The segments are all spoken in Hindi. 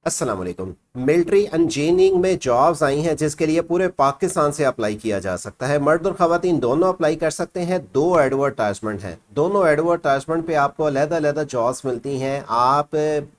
अस्सलाम वालेकुम। मिलिट्री इंजीनियरिंग में जॉब्स आई हैं जिसके लिए पूरे पाकिस्तान से अप्लाई किया जा सकता है। मर्द और ख़वातीन दोनों अप्लाई कर सकते हैं। दो एडवर्टाइजमेंट हैं, दोनों एडवर्टाइजमेंट पे आपको अलग-अलग जॉब्स मिलती हैं। आप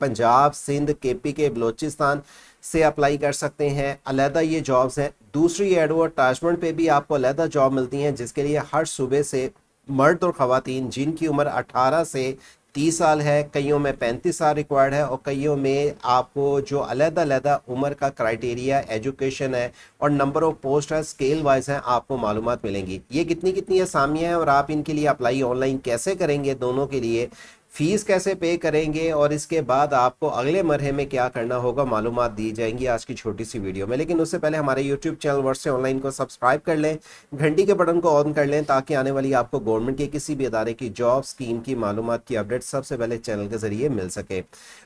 पंजाब, सिंध, केपी के, बलूचिस्तान से अप्लाई कर सकते हैं। अलहदा ये जॉब्स हैं। दूसरी एडवर्टाइजमेंट पे भी आपको अलहदा जॉब मिलती हैं जिसके लिए हर सूबे से मर्द और ख़वातीन जिनकी उम्र 18 से 30 साल है, कईयों में 35 साल रिक्वायर्ड है और कईयों में आपको जो अलग-अलग उम्र का क्राइटेरिया एजुकेशन है और नंबर ऑफ पोस्ट है स्केल वाइज है, आपको मालूमात मिलेंगी। ये कितनी कितनी असामियाँ हैं और आप इनके लिए अप्लाई ऑनलाइन कैसे करेंगे, दोनों के लिए फीस कैसे पे करेंगे और इसके बाद आपको अगले मरहे में क्या करना होगा, मालूमात दी जाएंगी आज की छोटी सी वीडियो में। लेकिन उससे पहले हमारे यूट्यूब चैनल वर्ष से ऑनलाइन को सब्सक्राइब कर लें, घंटी के बटन को ऑन कर लें ताकि आने वाली आपको गवर्नमेंट के किसी भी इदारे की जॉब स्कीम की मालूमात की अपडेट सबसे पहले चैनल के जरिए मिल सके।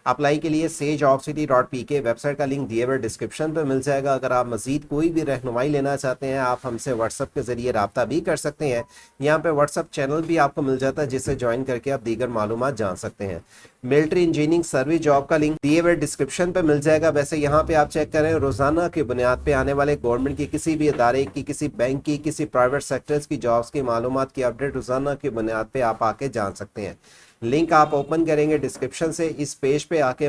अप्लाई के लिए sejobcity.pk वेबसाइट का लिंक दिए हुए डिस्क्रिप्शन पर मिल जाएगा। अगर आप मजीद कोई भी रहनुमाई लेना चाहते हैं आप हमसे व्हाट्सअप के जरिए रब्ता भी कर सकते हैं। यहाँ पे व्हाट्सअप चैनल भी आपको मिल जाता है जिसे ज्वाइन करके आप दीगर मालूमात जान सकते हैं। मिलिट्री इंजीनियरिंग सर्विस जॉब का लिंक दिए हुए डिस्क्रिप्शन पे मिल जाएगा। वैसे यहाँ पे आप चेक करें, रोजाना की बुनियाद पे आने वाले गवर्नमेंट की किसी भी इदारे की, किसी बैंक की, किसी प्राइवेट सेक्टर्स की जॉब्स की मालूमात की अपडेट रोजाना की बुनियाद पे आप आके जान सकते हैं। लिंक आप ओपन करेंगे डिस्क्रिप्शन से, इस पेज पे आके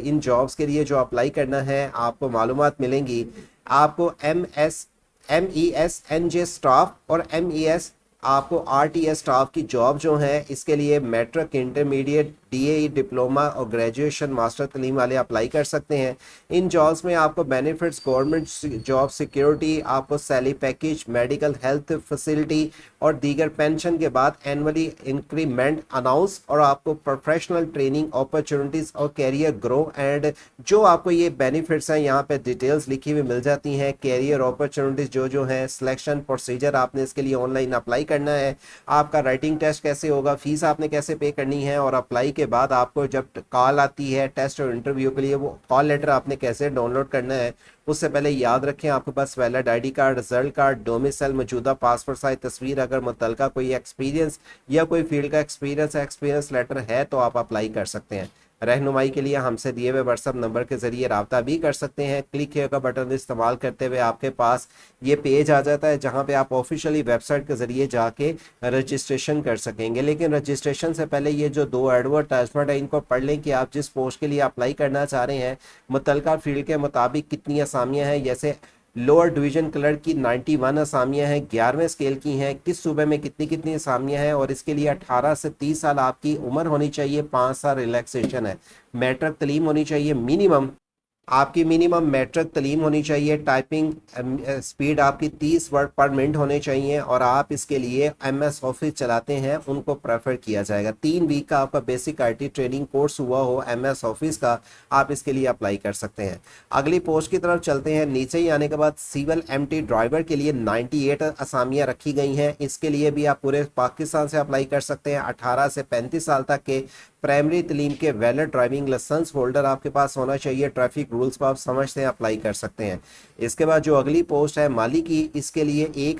इन जॉब्स के लिए जो अप्लाई करना है आपको मालूमात मिलेंगी। आपको MES NJ स्टाफ और MES आपको RTS स्टाफ की जॉब जो है इसके लिए मैट्रिक, इंटरमीडिएट, DAE डिप्लोमा और ग्रेजुएशन मास्टर तलीम वाले अप्लाई कर सकते हैं। इन जॉब्स में आपको बेनिफिट्स, गवर्नमेंट जॉब सिक्योरिटी, आपको salary package, medical health facility और दीगर पेंशन के बाद एनुअली इंक्रीमेंट अनाउंस और आपको प्रोफेशनल ट्रेनिंग अपॉर्चुनिटीज और कैरियर ग्रो एंड जो आपको ये बेनिफिट्स हैं यहाँ पे डिटेल्स लिखी हुई मिल जाती हैं। कैरियर अपॉर्चुनिटीज जो है, सिलेक्शन प्रोसीजर आपने इसके लिए ऑनलाइन अप्लाई करना है, आपका राइटिंग टेस्ट कैसे होगा, फीस आपने कैसे पे करनी है और अप्लाई के बाद आपको जब कॉल आती है टेस्ट और इंटरव्यू के लिए वो कॉल लेटर आपने कैसे डाउनलोड करना है। उससे पहले याद रखें आपके पास valid ID card, result card, domicile, मौजूदा पासपोर्ट साइज तस्वीर, अगर मुतलका कोई एक्सपीरियंस या कोई फील्ड का एक्सपीरियंस लेटर है तो आप अप्लाई कर सकते हैं। रहनुमाई के लिए हमसे दिए हुए व्हाट्सअप नंबर के जरिए रब्ता भी कर सकते हैं। क्लिक हियर का बटन इस्तेमाल करते हुए आपके पास ये पेज आ जाता है जहां पे आप ऑफिशियली वेबसाइट के जरिए जाके रजिस्ट्रेशन कर सकेंगे। लेकिन रजिस्ट्रेशन से पहले ये जो दो एडवर्टाइजमेंट है इनको पढ़ लें कि आप जिस पोस्ट के लिए अप्लाई करना चाह रहे हैं मुतलका फील्ड के मुताबिक कितनी असामियाँ हैं। जैसे लोअर डिवीजन क्लर्क की 91 असामियाँ हैं, 11वें स्केल की हैं, किस सूबे में कितनी कितनी असामियाँ हैं और इसके लिए 18 से 30 साल आपकी उम्र होनी चाहिए, 5 साल रिलैक्सेशन है, मैट्रिक तलीम होनी चाहिए मिनिमम, आपकी मिनिमम मैट्रिक तलीम होनी चाहिए, टाइपिंग स्पीड आपकी 30 वर्ड पर मिनट होने चाहिए और आप इसके लिए MS ऑफिस चलाते हैं उनको प्रेफर किया जाएगा। 3 वीक का आपका बेसिक IT ट्रेनिंग कोर्स हुआ हो MS ऑफिस का, आप इसके लिए अप्लाई कर सकते हैं। अगली पोस्ट की तरफ चलते हैं। नीचे ही आने के बाद सिविल MT ड्राइवर के लिए 98 असामियाँ रखी गई हैं। इसके लिए भी आप पूरे पाकिस्तान से अप्लाई कर सकते हैं। 18 से 35 साल तक के प्राइमरी तलीम के वैलिड ड्राइविंग लाइसेंस होल्डर आपके पास होना चाहिए। ट्रैफिक रूल्स को आप समझते हैं, अप्लाई कर सकते हैं। इसके बाद जो अगली पोस्ट है माली की, इसके लिए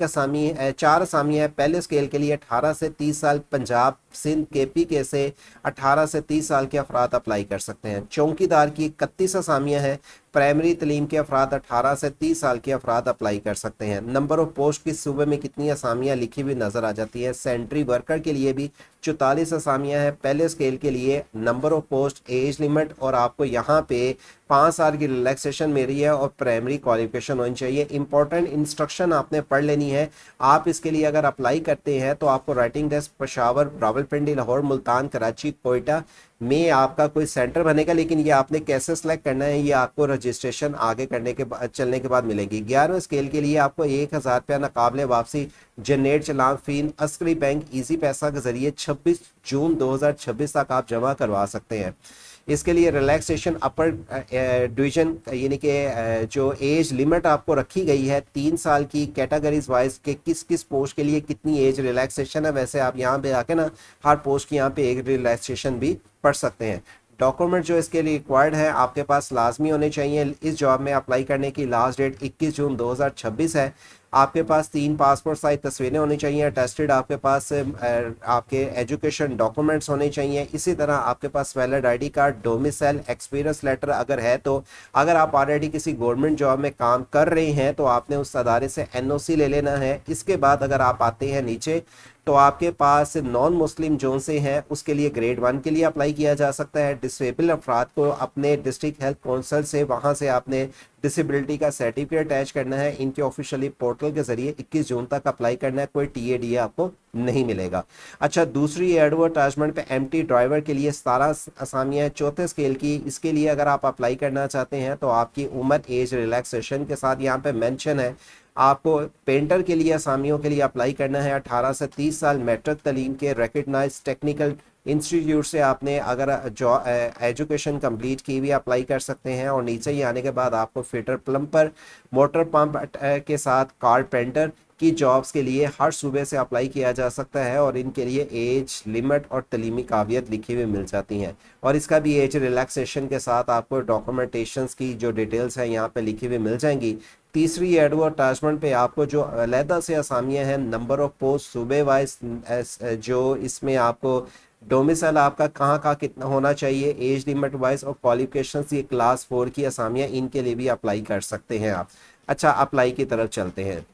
4 असामी है। पहले स्केल के लिए 18 से 30 साल, पंजाब, सिंध, KP के से 18 से 30 साल के अफराद अप्लाई कर सकते हैं। चौकीदार की 31 असामियाँ हैं। प्राइमरी तलीम के अफराद 18 से 30 साल के अफराद अप्लाई कर सकते हैं। नंबर ऑफ पोस्ट किस सूबे में कितनी असामियाँ लिखी हुई नजर आ जाती है। सेंट्री वर्कर के लिए भी 44 असामियाँ हैं। पहले स्केल के लिए number of post, age limit और आपको यहाँ पे 5 साल की रिलैक्सेशन मिल रही है और प्राइमरी क्वालिफिकेशन होनी चाहिए। इंपॉर्टेंट इंस्ट्रक्शन आपने पढ़ लेनी है। आप इसके लिए अगर अप्लाई करते हैं तो आपको राइटिंग टेस्ट पेशावर, रावलपिंडी, लाहौर, मुल्तान, कराची, कोयटा में आपका कोई सेंटर बनेगा। लेकिन ये आपने कैसे सेलेक्ट करना है ये आपको रजिस्ट्रेशन आगे करने के बाद, चलने के बाद मिलेगी। 11वें स्केल के लिए आपको 1000 रुपया नाकाबिले वापसी जनरेट चलान फीन अस्करी बैंक ईजी पैसा के जरिए 26 जून 2026 तक आप जमा करवा सकते हैं। इसके लिए रिलैक्सेशन अपर डिवीजन यानी कि जो एज लिमिट आपको रखी गई है 3 साल की, कैटेगरीज वाइज के किस किस पोस्ट के लिए कितनी एज रिलैक्सेशन है। वैसे आप यहाँ पे आके ना हर पोस्ट की यहाँ पे एक रिलैक्सेशन भी पढ़ सकते हैं। डॉक्यूमेंट जो इसके लिए रिक्वायर्ड है आपके पास लाजमी होने चाहिए। इस जॉब में अप्लाई करने की लास्ट डेट 21 जून 2026 है। आपके पास 3 पासपोर्ट साइज तस्वीरें होनी चाहिए अटेस्टेड, आपके पास आपके एजुकेशन डॉक्यूमेंट्स होने चाहिए। इसी तरह आपके पास valid ID card, domicile, experience letter अगर है तो। अगर आप ऑलरेडी किसी गवर्नमेंट जॉब में काम कर रहे हैं तो आपने उस अदारे से एनओसी ले लेना है। इसके बाद अगर आप आते हैं नीचे तो आपके पास नॉन मुस्लिम जोन से हैं, उसके लिए ग्रेड 1 के लिए अप्लाई किया जा सकता है। डिसेबल अफराद को अपने डिस्ट्रिक्ट हेल्थ काउंसिल से वहाँ से आपने डिसेबिलिटी का सर्टिफिकेट अटैच करना है। इनके ऑफिशियली पोर्टल के जरिए 21 जून तक अप्लाई करना है, कोई टीएडीए आपको नहीं मिलेगा। अच्छा, दूसरी एडवर्टाइजमेंट पे एमटी ड्राइवर के लिए 17 असामियाँ चौथे स्केल की। इसके लिए अगर आप अप्लाई करना चाहते हैं तो आपकी उम्र एज रिलैक्सेशन के साथ यहाँ पे मेंशन है। आपको पेंटर के लिए असामियों के लिए अप्लाई करना है 18 से 30 साल, मैट्रिक तलीम के रिकग्नाइज टेक्निकल इंस्टीट्यूट से आपने अगर जो एजुकेशन कंप्लीट की हुई अप्लाई कर सकते हैं। और नीचे ही आने के बाद आपको फिटर, प्लम्बर, मोटर पंप के साथ कारपेंटर की जॉब्स के लिए हर सूबे से अप्लाई किया जा सकता है और इनके लिए एज लिमिट और तलीमी काबिलियत लिखी हुई मिल जाती हैं। और इसका भी एज रिलैक्सेशन के साथ आपको डॉक्यूमेंटेशंस की जो डिटेल्स हैं यहाँ पे लिखी हुई मिल जाएंगी। तीसरी एडवर्टाइजमेंट पे आपको जो अलहदा से असामियाँ हैं, नंबर ऑफ पोस्ट सूबे वाइज, जो इसमें आपको डोमिसाइल आपका कहाँ का कितना होना चाहिए, एज लिमिट वाइज और क्वालिफिकेशंस, ये क्लास 4 की असामियाँ, इनके लिए भी अप्लाई कर सकते हैं आप। अच्छा, अप्लाई की तरफ चलते हैं।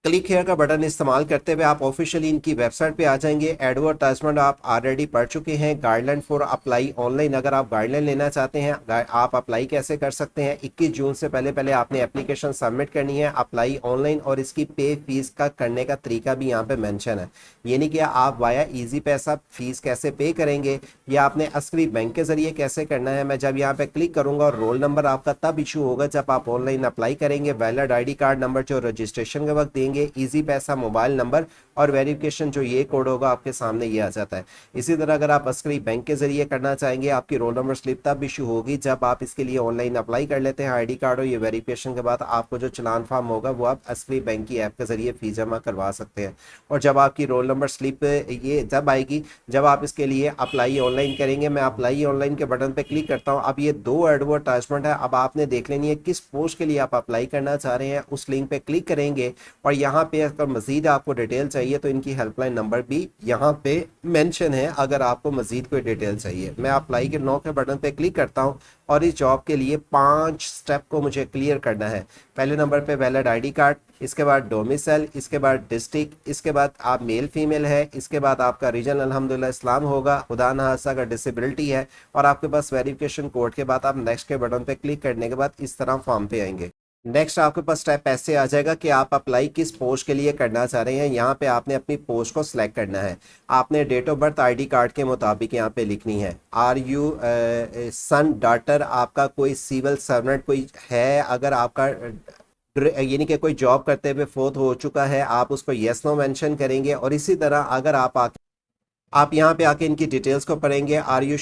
क्लिक हेयर का बटन इस्तेमाल करते हुए आप ऑफिशियली इनकी वेबसाइट पे आ जाएंगे। एडवर्टाइजमेंट आप ऑलरेडी पढ़ चुके हैं। गाइडलाइन फॉर अप्लाई ऑनलाइन, अगर आप गाइडलाइन लेना चाहते हैं आप अप्लाई कैसे कर सकते हैं। 21 जून से पहले पहले आपने एप्लीकेशन सबमिट करनी है, अप्लाई ऑनलाइन, और इसकी पे फीस का करने का तरीका भी यहाँ पे मेंशन है। यानी कि आप वाया ईजी पैसा फीस कैसे पे करेंगे या आपने अस्करी बैंक के जरिए कैसे करना है। मैं जब यहाँ पे क्लिक करूंगा और रोल नंबर आपका तब इशू होगा जब आप ऑनलाइन अप्लाई करेंगे। वैलिड आईडी कार्ड नंबर जो रजिस्ट्रेशन के वक्त देंगे, इजी पैसा मोबाइल नंबर और वेरिफिकेशन जो ये कोड होगा आपके सामने ये आ जाता है। इसी तरह अगर आप अस्करी बैंक के जरिए करना चाहेंगे, आपकी रोल नंबर स्लिप तब इशू होगी जब आप इसके लिए ऑनलाइन अप्लाई कर लेते हैं आईडी कार्ड और ये वेरिफिकेशन के बाद आपको जो चलान फॉर्म होगा वो आप अस्करी बैंक की ऐप के जरिए फी जमा करवा सकते हैं। और जब आपकी रोल नंबर स्लिप ये जब आएगी जब आप इसके लिए अप्लाई ऑनलाइन करेंगे। मैं अप्लाई ऑनलाइन के बटन पे क्लिक करता हूँ। अब ये 2 एडवर्टाइजमेंट है, अब आपने देख लेनी है किस पोस्ट के लिए आप अप्लाई करना चाह रहे हैं। उस लिंक पे क्लिक करेंगे और यहाँ पे अगर मजीद आपको डिटेल चाहिए तो इनकी हेल्पलाइन नंबर भी यहाँ पे मेंशन है अगर आपको मजीद कोई डिटेल चाहिए। मैं अप्लाई के 9 के बटन पे क्लिक करता हूँ और इस जॉब के लिए 5 स्टेप को मुझे क्लियर करना है। पहले नंबर पे वैलिड आईडी कार्ड, इसके बाद डोमिसाइल, इसके बाद डिस्ट्रिक्ट, इसके बाद आप मेल फीमेल है, इसके बाद आपका रीजन अल्हम्दुलिल्लाह इस्लाम होगा, खुदा न खास्ता अगर डिसेबिलिटी है, और आपके पास वेरिफिकेशन कोड के बाद आप नेक्स्ट के बटन पे क्लिक करने के बाद इस तरह फॉर्म पे आएंगे। नेक्स्ट आपके पास स्टेप ऐसे आ जाएगा कि आप अप्लाई किस पोस्ट के लिए करना चाह रहे हैं। यहाँ पे आपने अपनी पोस्ट को सिलेक्ट करना है। आपने date of birth ID card के मुताबिक यहाँ पे लिखनी है। आर यू सन डॉटर, आपका कोई सिविल सर्वेंट कोई है, अगर आपका यानी कि कोई जॉब करते हुए फोत हो चुका है आप उसको येस नो मेंशन करेंगे। और इसी तरह अगर आप यहाँ पे आके इनकी डिटेल्स को पढ़ेंगे। आर यू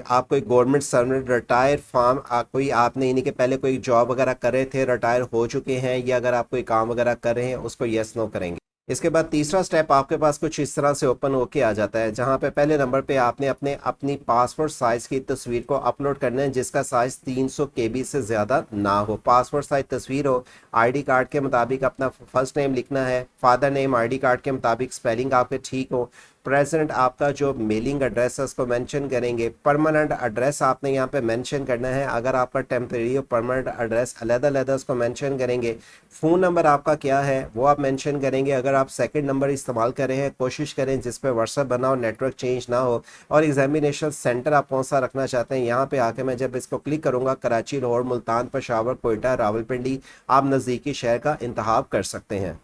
आप कोई गवर्नमेंट सर्वेंट, रिटायर फार्म, कोई आपने यानी कि पहले कोई जॉब वगैरह कर रहे थे, रिटायर हो चुके हैं, या अगर आप कोई काम वगैरह कर रहे हैं उसको येस नो करेंगे। इसके बाद तीसरा स्टेप आपके पास कुछ इस तरह से ओपन होके आ जाता है, जहां पे पहले नंबर पे आपने अपनी पासपोर्ट साइज की तस्वीर को अपलोड करना है जिसका साइज 300 KB से ज़्यादा ना हो। पासपोर्ट साइज तस्वीर हो, आईडी कार्ड के मुताबिक अपना फर्स्ट नेम लिखना है, फादर नेम आईडी कार्ड के मुताबिक स्पेलिंग आपके ठीक हो, प्रेजेंट आपका जो मेलिंग एड्रेस है उसको मेंशन करेंगे, परमानेंट एड्रेस आपने यहाँ पे मेंशन करना है, अगर आपका टेम्परेरी और परमानेंट एड्रेस अलग-अलग उसको मेंशन करेंगे। फ़ोन नंबर आपका क्या है वो आप मेंशन करेंगे। अगर आप सेकंड नंबर इस्तेमाल कर रहे हैं कोशिश करें जिस पे व्हाट्सएप बना हो, नेटवर्क चेंज ना हो। और एग्जामिनेशन सेंटर आप कौन सा रखना चाहते हैं, यहाँ पे आके मैं जब इसको क्लिक करूँगा कराची, लाहौर, मुल्तान, पेशावर, कोयटा, रावलपिंडी, आप नज़दीकी शहर का इंतखाब कर सकते हैं।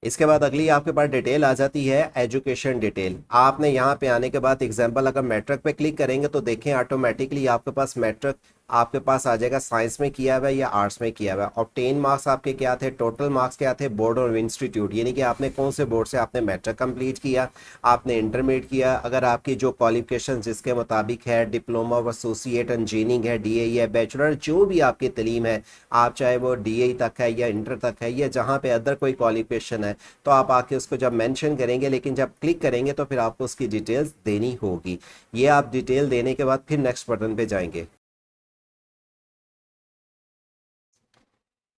इसके बाद अगली आपके पास डिटेल आ जाती है एजुकेशन डिटेल। आपने यहाँ पे आने के बाद एग्जाम्पल अगर मैट्रिक पे क्लिक करेंगे तो देखें ऑटोमेटिकली आपके पास मैट्रिक आपके पास आ जाएगा साइंस में किया हुआ है या आर्ट्स में किया हुआ है। ऑब्टेन मार्क्स आपके क्या थे, टोटल मार्क्स क्या थे, बोर्ड और इंस्टीट्यूट, यानी कि आपने कौन से बोर्ड से आपने मैट्रिक कंप्लीट किया, आपने इंटरमीडिएट किया, अगर आपकी जो क्वालिफिकेशन जिसके मुताबिक है, डिप्लोमा व एसोसिएट इंजीनियरिंग है, डीएई है, बैचलर, जो भी आपकी तलीम है, आप चाहे वो डीएई तक है या इंटर तक है या जहाँ पे अदर कोई क्वालिफिकेशन है, तो आप आके उसको जब मेंशन करेंगे, लेकिन जब क्लिक करेंगे तो फिर आपको उसकी डिटेल्स देनी होगी। ये आप डिटेल देने के बाद फिर नेक्स्ट बटन पे जाएंगे।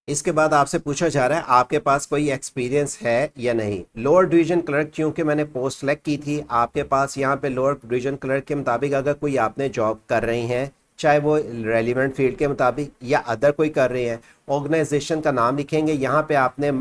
इसके बाद आपसे पूछा जा रहा है आपके पास कोई एक्सपीरियंस है या नहीं। लोअर डिवीजन क्लर्क, क्योंकि मैंने पोस्ट सेलेक्ट की थी, आपके पास यहाँ पे लोअर डिवीजन क्लर्क के मुताबिक अगर कोई आपने जॉब कर रही हैं, चाहे वो रेलिवेंट फील्ड के मुताबिक या अदर कोई कर रहे हैं, ऑर्गेनाइजेशन का नाम लिखेंगे, यहाँ पे आपने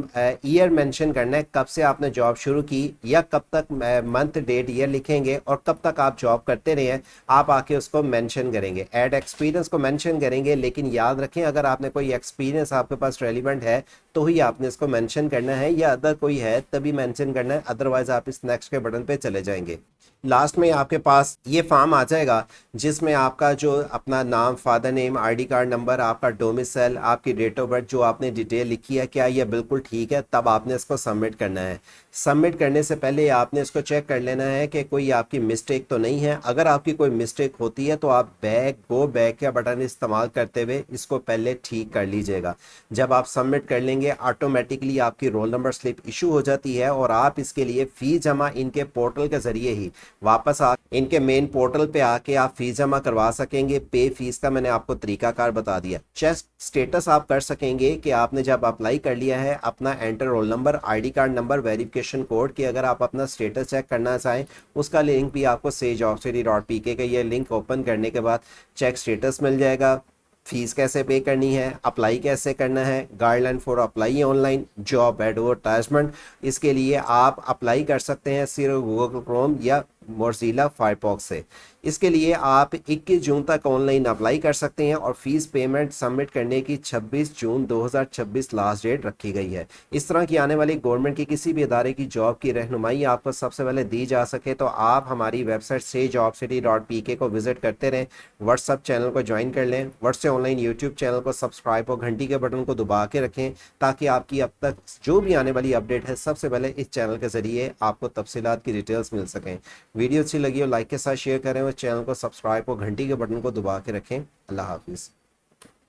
ईयर मेंशन करना है, कब से आपने जॉब शुरू की या कब तक, मंथ डेट ईयर लिखेंगे, और कब तक आप जॉब करते रहे हैं आप आके उसको मेंशन करेंगे। ऐड एक्सपीरियंस को मेंशन करेंगे, लेकिन याद रखें अगर आपने कोई एक्सपीरियंस आपके पास रेलिवेंट है तो ही आपने इसको मेंशन करना है, या अदर कोई है तभी मेंशन करना है, अदरवाइज आप इस नेक्स्ट के बटन पे चले जाएंगे। लास्ट में आपके पास ये फॉर्म आ जाएगा जिसमें आपका जो अपना नाम, father name, ID card number, आपका डोमिसाइल, आपकी डेट ऑफ बर्थ, जो आपने डिटेल लिखी है क्या ये बिल्कुल ठीक है, तब आपने इसको सबमिट करना है। सबमिट करने से पहले आपने इसको चेक कर लेना है कि कोई आपकी मिस्टेक तो नहीं है। अगर आपकी कोई मिस्टेक होती है तो आप गो बैक का बटन इस्तेमाल करते हुए इसको पहले ठीक कर लीजिएगा। जब आप सबमिट कर लेंगे ऑटोमेटिकली आपकी रोल नंबर स्लिप इशू हो जाती है और आप इसके लिए फीस जमा इनके पोर्टल के जरिए ही वापस आ इनके मेन पोर्टल पे आके आप फीस जमा करवा सकेंगे। पे फीस का मैंने आपको तरीकाकार बता दिया। चेक स्टेटस आप कर सकेंगे कि आपने जब अप्लाई कर लिया है अपना enter roll number, ID card number, verification code, कि अगर आप अपना स्टेटस चेक करना चाहें उसका लिंक भी आपको sejobcity.pk का ये लिंक ओपन करने के बाद चेक स्टेटस मिल जाएगा। फीस कैसे पे करनी है, अप्लाई कैसे करना है, guideline for apply online job advertisement, इसके लिए आप अप्लाई कर सकते हैं सिर्फ गूगल क्रोम या मोज़िला फायरफॉक्स से। इसके लिए आप 21 जून तक ऑनलाइन अप्लाई कर सकते हैं और फीस पेमेंट सबमिट करने की 26 जून 2026 लास्ट डेट रखी गई है। इस तरह की आने वाली गवर्नमेंट की किसी भी इदारे की जॉब की रहनुमाई आपको सबसे पहले दी जा सके तो आप हमारी वेबसाइट sejobcity.pk को विजिट करते रहें। व्हाट्सअप चैनल को ज्वाइन कर लें, व्हाट्सएप ऑनलाइन यूट्यूब चैनल को सब्सक्राइब और घंटी के बटन को दबा के रखें ताकि आपकी अब तक जो भी आने वाली अपडेट है सबसे पहले इस चैनल के जरिए आपको तफसीलात की डिटेल्स मिल सकें। वीडियो अच्छी लगी हो लाइक के साथ शेयर करें और चैनल को सब्सक्राइब और घंटी के बटन को दबा के रखें। अल्लाह हाफिज़।